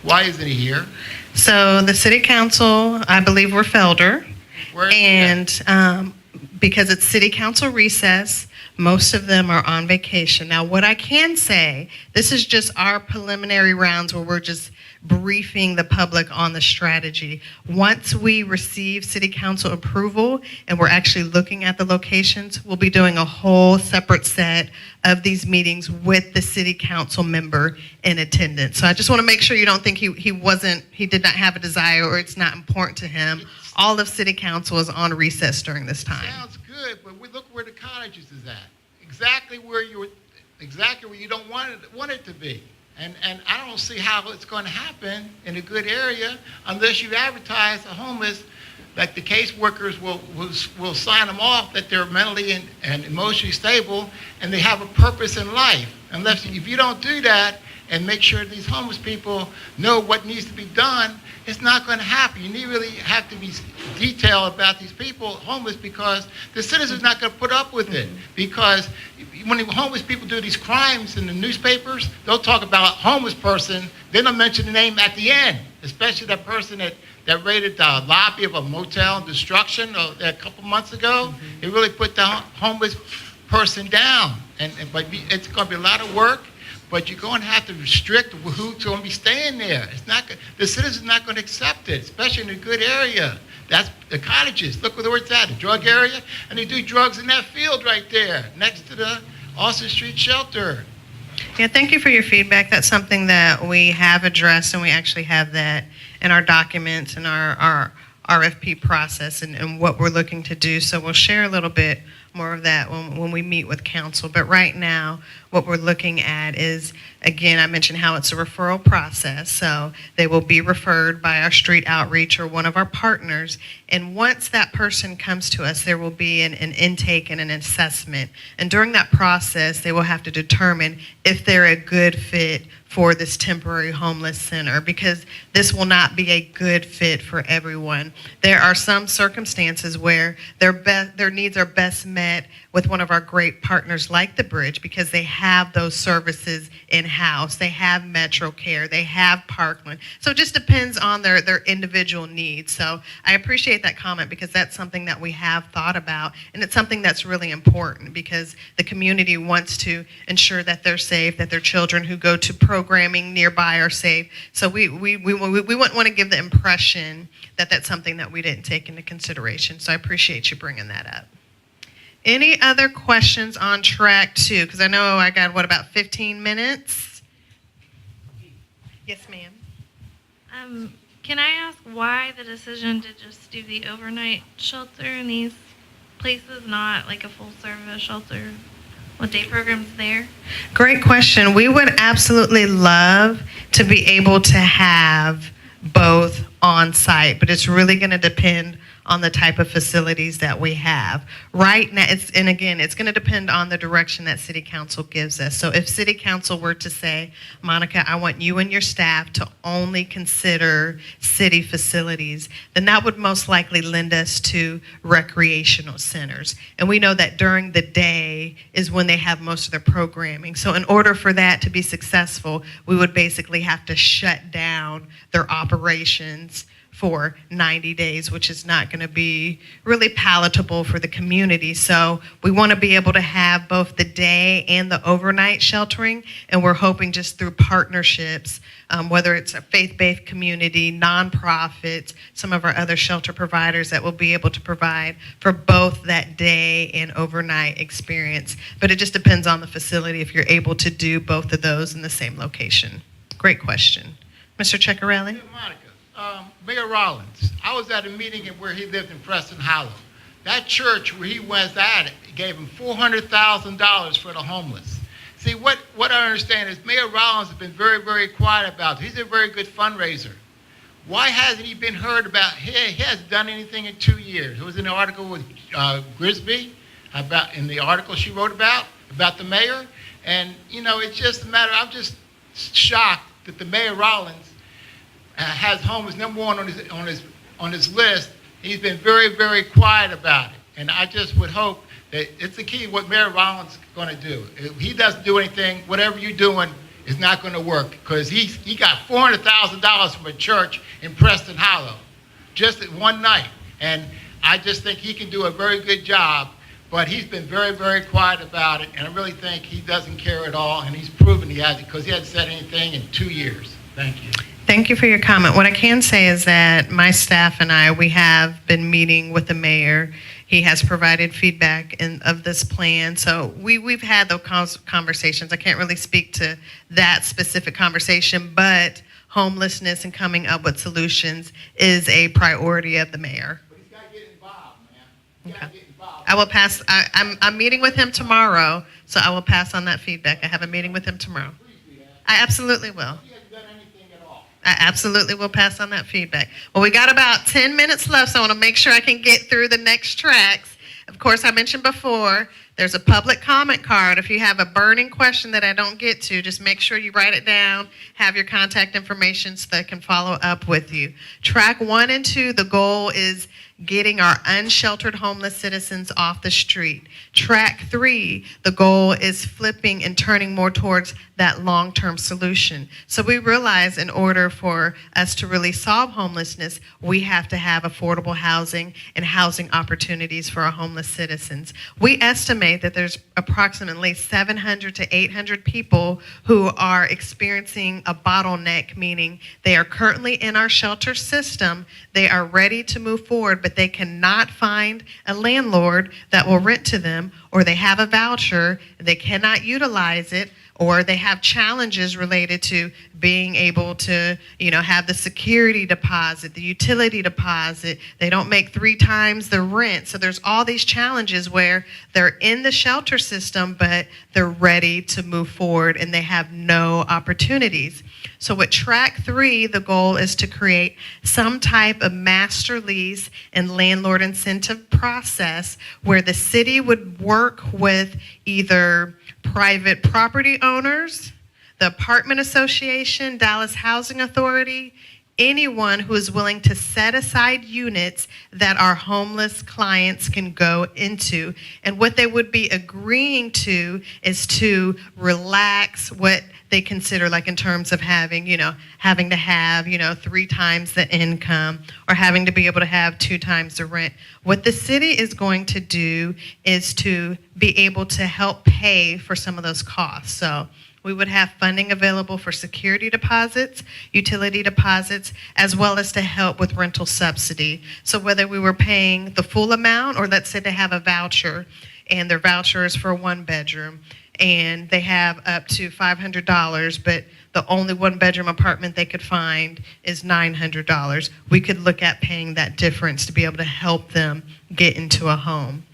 Why isn't he here? So the city council, I believe we're Felder. Where is he at? And because it's city council recess, most of them are on vacation. Now, what I can say, this is just our preliminary rounds where we're just briefing the public on the strategy. Once we receive city council approval and we're actually looking at the locations, we'll be doing a whole separate set of these meetings with the city council member in attendance. So I just want to make sure you don't think he did not have a desire or it's not important to him. All of city council is on recess during this time. Sounds good, but we look where the cottages is at. Exactly where you don't want it to be. And I don't see how it's going to happen in a good area unless you advertise the homeless, like the caseworkers will sign them off that they're mentally and emotionally stable and they have a purpose in life. Unless if you don't do that and make sure these homeless people know what needs to be done, it's not going to happen. You really have to be detailed about these people homeless because the citizens not going to put up with it. Because when the homeless people do these crimes in the newspapers, they'll talk about a homeless person, then they'll mention the name at the end, especially that person that raided the lobby of a motel in destruction a couple months ago. It really put the homeless person down. But it's going to be a lot of work. But you're going to have to restrict who's going to be staying there. The citizens are not going to accept it, especially in a good area. That's the cottages. Look where it's at, the drug area. And they do drugs in that field right there, next to the Austin Street shelter. Yeah, thank you for your feedback. That's something that we have addressed, and we actually have that in our documents and our RFP process and what we're looking to do. So we'll share a little bit more of that when we meet with council. But right now, what we're looking at is, again, I mentioned how it's a referral process. So they will be referred by our street outreach or one of our partners. And once that person comes to us, there will be an intake and an assessment. And during that process, they will have to determine if they're a good fit for this temporary homeless center, because this will not be a good fit for everyone. There are some circumstances where their needs are best met with one of our great partners like the Bridge, because they have those services in-house. They have Metro Care, they have Parkland. So it just depends on their individual needs. So I appreciate that comment, because that's something that we have thought about, and it's something that's really important because the community wants to ensure that they're safe, that their children who go to programming nearby are safe. So we wouldn't want to give the impression that that's something that we didn't take into consideration. So I appreciate you bringing that up. Any other questions on track 2? Because I know I got, about 15 minutes? Yes, ma'am. Can I ask why the decision to just do the overnight shelter in these places, not like a full-service shelter with day programs there? Great question. We would absolutely love to be able to have both on site, but it's really going to depend on the type of facilities that we have. Right now, it's going to depend on the direction that City Council gives us. So if City Council were to say, Monica, I want you and your staff to only consider city facilities, then that would most likely lend us to recreational centers. And we know that during the day is when they have most of their programming. So in order for that to be successful, we would basically have to shut down their operations for 90 days, which is not going to be really palatable for the community. So we want to be able to have both the day and the overnight sheltering, and we're hoping just through partnerships, whether it's a faith-based community, nonprofits, some of our other shelter providers, that will be able to provide for both that day and overnight experience. But it just depends on the facility if you're able to do both of those in the same location. Great question. Mr. Ceccarelli? Hey, Monica. Mayor Rollins, I was at a meeting where he lived in Preston Hollow. That church where he was at gave him $400,000 for the homeless. See, what I understand is Mayor Rollins has been very, very quiet about it. He's a very good fundraiser. Why hasn't he been heard about? He hasn't done anything in 2 years. It was in the article with Grisby, in the article she wrote about the mayor. And, it's just a matter, shocked that the Mayor Rollins has homeless number one on his list. He's been very, very quiet about it. And I just would hope that it's the key what Mayor Rollins is going to do. If he doesn't do anything, whatever you're doing is not going to work, because he got $400,000 from a church in Preston Hollow just at one night. And I just think he can do a very good job, but he's been very, very quiet about it, and I really think he doesn't care at all, and he's proven he hasn't, because he hasn't said anything in 2 years. Thank you. Thank you for your comment. What I can say is that my staff and we have been meeting with the mayor. He has provided feedback of this plan. So we've had those conversations. I can't really speak to that specific conversation, but homelessness and coming up with solutions is a priority of the mayor. But he's got to get involved, man. He's got to get involved. I will pass. I'm meeting with him tomorrow, so I will pass on that feedback. I have a meeting with him tomorrow. Please do that. I absolutely will. He hasn't done anything at all. I absolutely will pass on that feedback. Well, we got about 10 minutes left, so I want to make sure I can get through the next tracks. Of course, I mentioned before, there's a public comment card. If you have a burning question that I don't get to, just make sure you write it down, have your contact information so that I can follow up with you. Track 1 and 2, the goal is getting our unsheltered homeless citizens off the street. Track 3, the goal is flipping and turning more towards that long-term solution. So we realize in order for us to really solve homelessness, we have to have affordable housing and housing opportunities for our homeless citizens. We estimate that there's approximately 700 to 800 people who are experiencing a bottleneck, meaning they are currently in our shelter system, they are ready to move forward, but they cannot find a landlord that will rent to them, or they have a voucher, they cannot utilize it, or they have challenges related to being able to, have the security deposit, the utility deposit. They don't make 3 times the rent. So there's all these challenges where they're in the shelter system, but they're ready to move forward and they have no opportunities. So with track 3, the goal is to create some type of master lease and landlord incentive process where the city would work with either private property owners, the Apartment Association, Dallas Housing Authority, anyone who is willing to set aside units that our homeless clients can go into. And what they would be agreeing to is to relax what they consider, like in terms of having to have, 3 times the income or having to be able to have 2 times the rent. What the city is going to do is to be able to help pay for some of those costs. So we would have funding available for security deposits, utility deposits, as well as to help with rental subsidy. So whether we were paying the full amount, or let's say they have a voucher and their voucher is for a 1-bedroom and they have up to $500, but the only 1-bedroom apartment they could find is $900. We could look at paying that difference to be able to help them get into a home.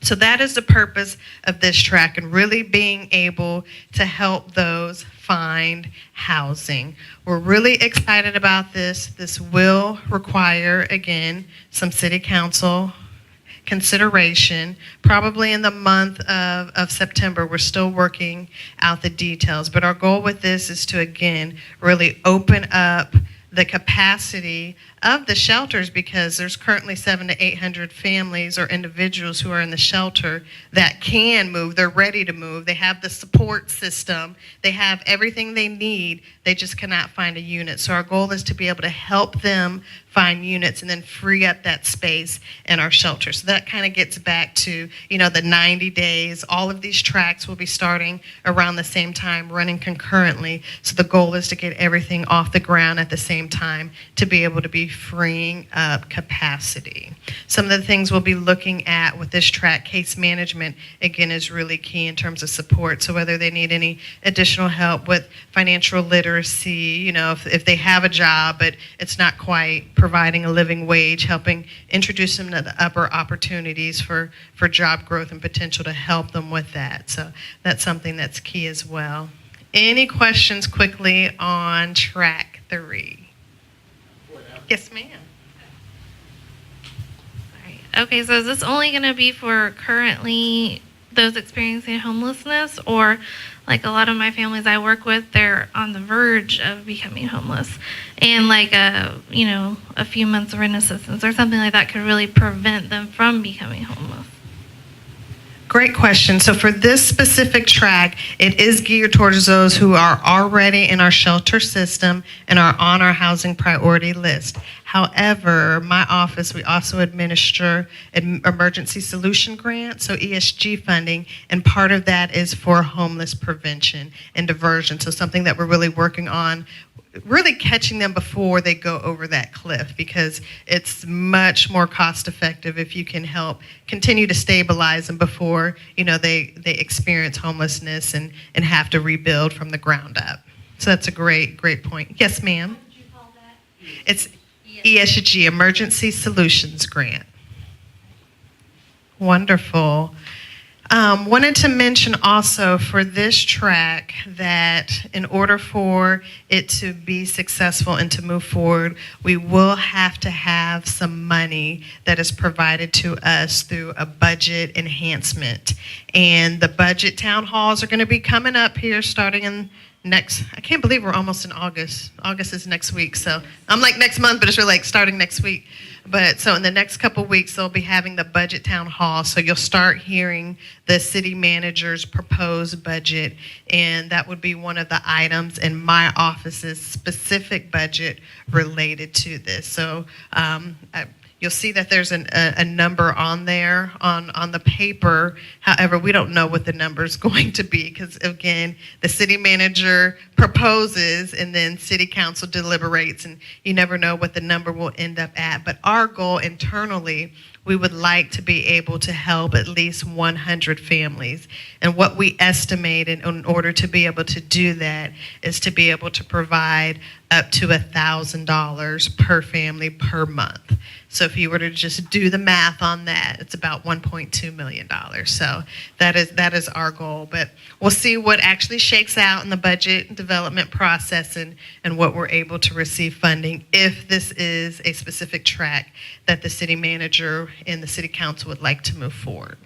So that is the purpose of this track, and really being able to help those find housing. We're really excited about this. This will require, again, some city council consideration. Probably in the month of September, we're still working out the details. But our goal with this is to, again, really open up the capacity of the shelters, because there's currently 700 to 800 families or individuals who are in the shelter that can move. They're ready to move. They have the support system. They have everything they need. They just cannot find a unit. So our goal is to be able to help them find units and then free up that space in our shelter. So that kind of gets back to, the 90 days. All of these tracks will be starting around the same time, running concurrently. So the goal is to get everything off the ground at the same time to be able to be freeing up capacity. Some of the things we'll be looking at with this track, case management, again, is really key in terms of support. So whether they need any additional help with financial literacy, if they have a job, but it's not quite providing a living wage, helping introduce them to the upper opportunities for job growth and potential to help them with that. So that's something that's key as well. Any questions quickly on track 3? Yes, ma'am. All right. Okay, so is this only going to be for currently those experiencing homelessness, or like a lot of my families I work with, they're on the verge of becoming homeless, and like a few months of rent assistance or something like that could really prevent them from becoming homeless. Great question. So for this specific track, it is geared towards those who are already in our shelter system and are on our housing priority list. However, my office, we also administer an emergency solution grants, so ESG funding, and part of that is for homeless prevention and diversion. So something that we're really working on, really catching them before they go over that cliff, because it's much more cost effective if you can help continue to stabilize them before they experience homelessness and have to rebuild from the ground up. So that's a great point. Yes, ma'am. What did you call that? It's ESG, Emergency Solutions Grant. Wonderful. Wanted to mention also for this track that in order for it to be successful and to move forward, we will have to have some money that is provided to us through a budget enhancement. And the budget town halls are going to be coming up here starting in I can't believe we're almost in August. August is next week. So I'm like next month, but it's really like starting next week. But so in the next couple weeks, they'll be having the budget town hall. So you'll start hearing the city manager's proposed budget. And that would be one of the items in my office's specific budget related to this. So you'll see that there's a number on there on the paper. However, we don't know what the number is going to be because, again, the city manager proposes and then city council deliberates, and you never know what the number will end up at. But our goal internally, we would like to be able to help at least 100 families. And what we estimated in order to be able to do that is to be able to provide up to $1,000 per family per month. So if you were to just do the math on that, it's about $1.2 million. So that is our goal. But we'll see what actually shakes out in the budget development process and what we're able to receive funding if this is a specific track that the city manager and the city council would like to move forward.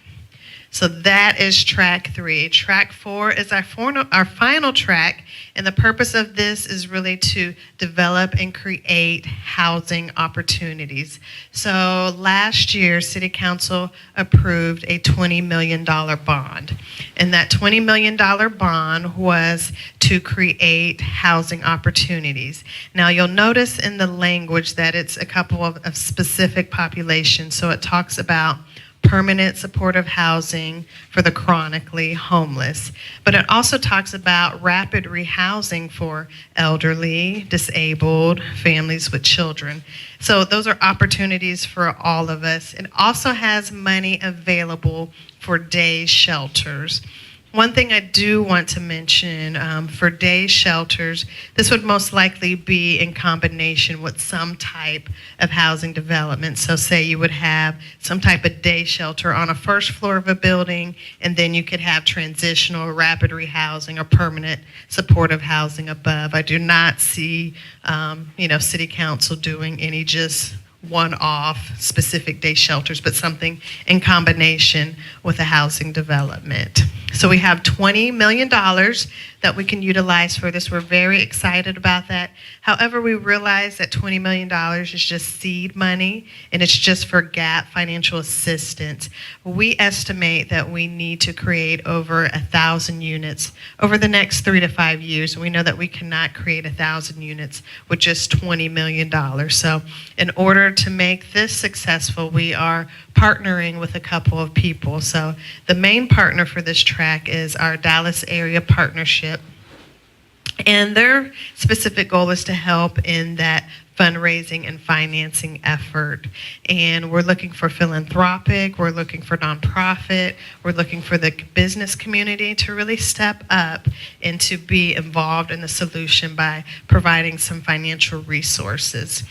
So that is track 3. Track 4 is our final track, and the purpose of this is really to develop and create housing opportunities. So last year, City Council approved a $20 million bond, and that $20 million bond was to create housing opportunities. Now, you'll notice in the language that it's a couple of specific populations, so it talks about permanent supportive housing for the chronically homeless. But it also talks about rapid rehousing for elderly, disabled, families with children. So those are opportunities for all of us. It also has money available for day shelters. One thing I do want to mention for day shelters, this would most likely be in combination with some type of housing development. So say you would have some type of day shelter on a first floor of a building, and then you could have transitional or rapid rehousing or permanent supportive housing above. I do not see, City Council doing any just one-off specific day shelters, but something in combination with a housing development. So we have $20 million that we can utilize for this. We're very excited about that. However, we realize that $20 million is just seed money, and it's just for GAP financial assistance. We estimate that we need to create over 1,000 units over the next 3 to 5 years. And we know that we cannot create 1,000 units with just $20 million. So in order to make this successful, we are partnering with a couple of people. So the main partner for this track is our Dallas Area Partnership. And their specific goal is to help in that fundraising and financing effort. And we're looking for philanthropic, we're looking for nonprofit, we're looking for the business community to really step up and to be involved in the solution by providing some financial resources.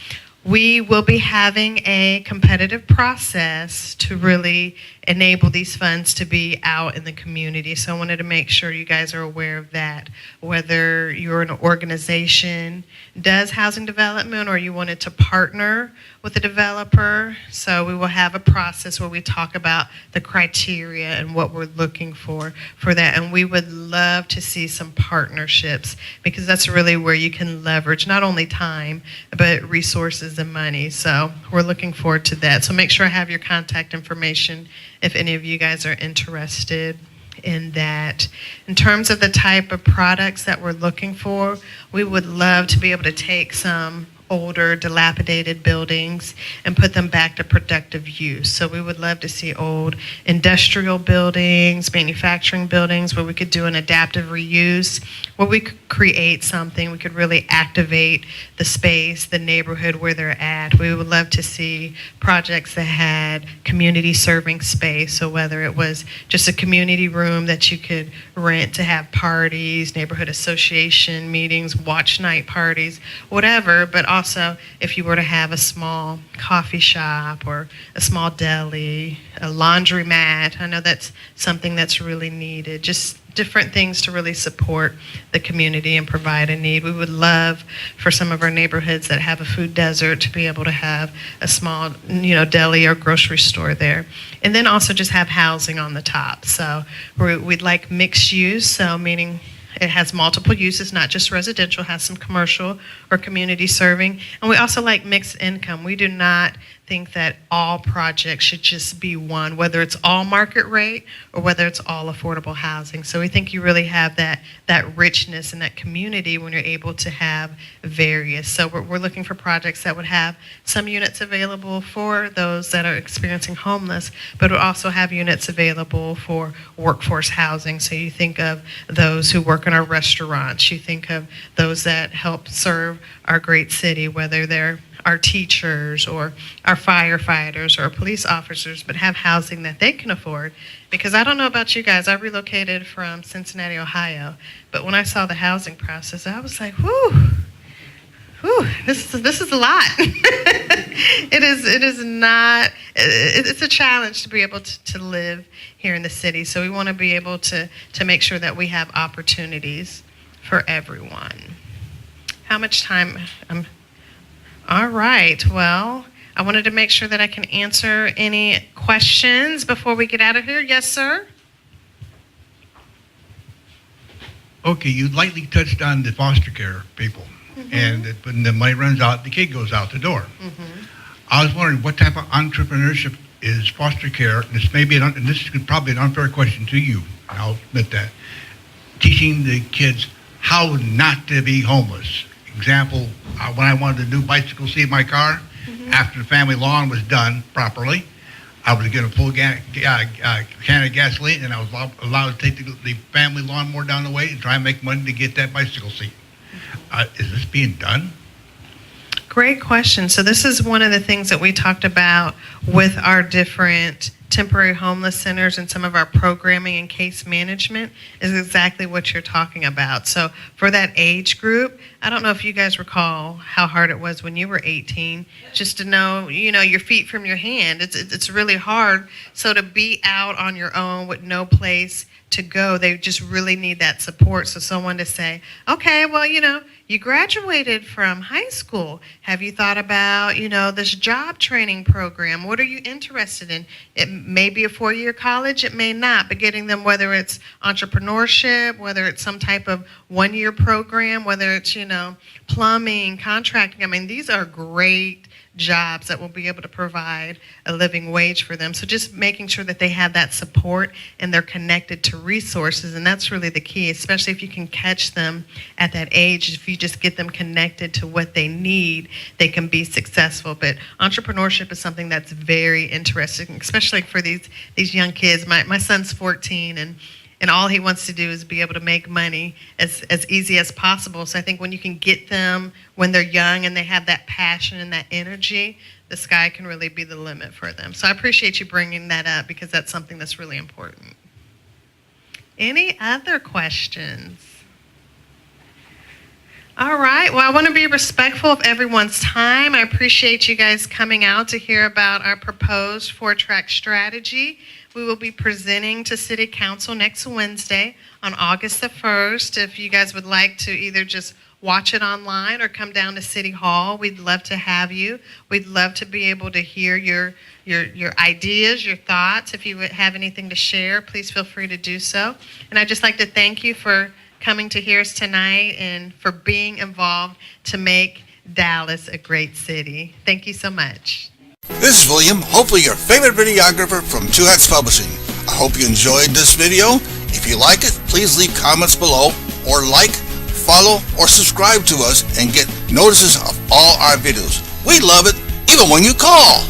We will be having a competitive process to really enable these funds to be out in the community. So I wanted to make sure you guys are aware of that. Whether you're an organization does housing development or you wanted to partner with a developer. So we will have a process where we talk about the criteria and what we're looking for that. And we would love to see some partnerships because that's really where you can leverage not only time, but resources and money. So we're looking forward to that. So make sure I have your contact information if any of you guys are interested in that. In terms of the type of products that we're looking for, we would love to be able to take some older, dilapidated buildings and put them back to productive use. So we would love to see old industrial buildings, manufacturing buildings where we could do an adaptive reuse, where we could create something, we could really activate the space, the neighborhood where they're at. We would love to see projects that had community serving space. So whether it was just a community room that you could rent to have parties, neighborhood association meetings, watch night parties, whatever, but also if you were to have a small coffee shop or a small deli, a laundromat, I know that's something that's really needed. Just different things to really support the community and provide a need. We would love for some of our neighborhoods that have a food desert to be able to have a small, deli or grocery store there. And then also just have housing on the top. So we'd like mixed use, so meaning it has multiple uses, not just residential, has some commercial or community serving. And we also like mixed income. We do not think that all projects should just be one, whether it's all market rate or whether it's all affordable housing. So we think you really have that richness in that community when you're able to have various. So we're looking for projects that would have some units available for those that are experiencing homeless, but would also have units available for workforce housing. So you think of those who work in our restaurants, you think of those that help serve our great city, whether they're our teachers or our firefighters or our police officers, but have housing that they can afford. Because I don't know about you guys, I relocated from Cincinnati, Ohio, but when I saw the housing process, I was like, whew, this is a lot. It is not, it's a challenge to be able to live here in the city. So we want to be able to make sure that we have opportunities for everyone. How much time? All right, well, I wanted to make sure that I can answer any questions before we get out of here. Yes, sir? Okay, you lightly touched on the foster care people, and that when the money runs out, the kid goes out the door. I was wondering what type of entrepreneurship is foster care, and this may be, and this is probably an unfair question to you, and I'll admit that, teaching the kids how not to be homeless. Example, when I wanted a new bicycle seat in my car, after the family lawn was done properly, I was getting a full can of gasoline, and I was allowed to take the family lawnmower down the way and try and make money to get that bicycle seat. Is this being done? Great question. So this is one of the things that we talked about with our different temporary homeless centers and some of our programming and case management is exactly what you're talking about. So for that age group, I don't know if you guys recall how hard it was when you were 18, just to know, your feet from your hand. It's really hard. So to be out on your own with no place to go, they just really need that support. So someone to say, okay, well, you graduated from high school. Have you thought about, this job training program? What are you interested in? It may be a 4-year college, it may not, but getting them, whether it's entrepreneurship, whether it's some type of 1-year program, whether it's, plumbing, contracting. I mean, these are great jobs that will be able to provide a living wage for them. So just making sure that they have that support and they're connected to resources, and that's really the key, especially if you can catch them at that age. If you just get them connected to what they need, they can be successful. But entrepreneurship is something that's very interesting, especially for these young kids. My son's 14, and all he wants to do is be able to make money as easy as possible. So I think when you can get them when they're young and they have that passion and that energy, the sky can really be the limit for them. So I appreciate you bringing that up because that's something that's really important. Any other questions? All right. Well, I want to be respectful of everyone's time. I appreciate you guys coming out to hear about our proposed 4-track strategy. We will be presenting to City Council next Wednesday on August the 1st. If you guys would like to either just watch it online or come down to City Hall, we'd love to have you. We'd love to be able to hear your ideas, your thoughts. If you would have anything to share, please feel free to do so. And I'd just like to thank you for coming to hear us tonight and for being involved to make Dallas a great city. Thank you so much. This is William, hopefully your favorite videographer from Two Hats Publishing. I hope you enjoyed this video. If you like it, please leave comments below or like, follow, or subscribe to us and get notices of all our videos. We love it, even when you call.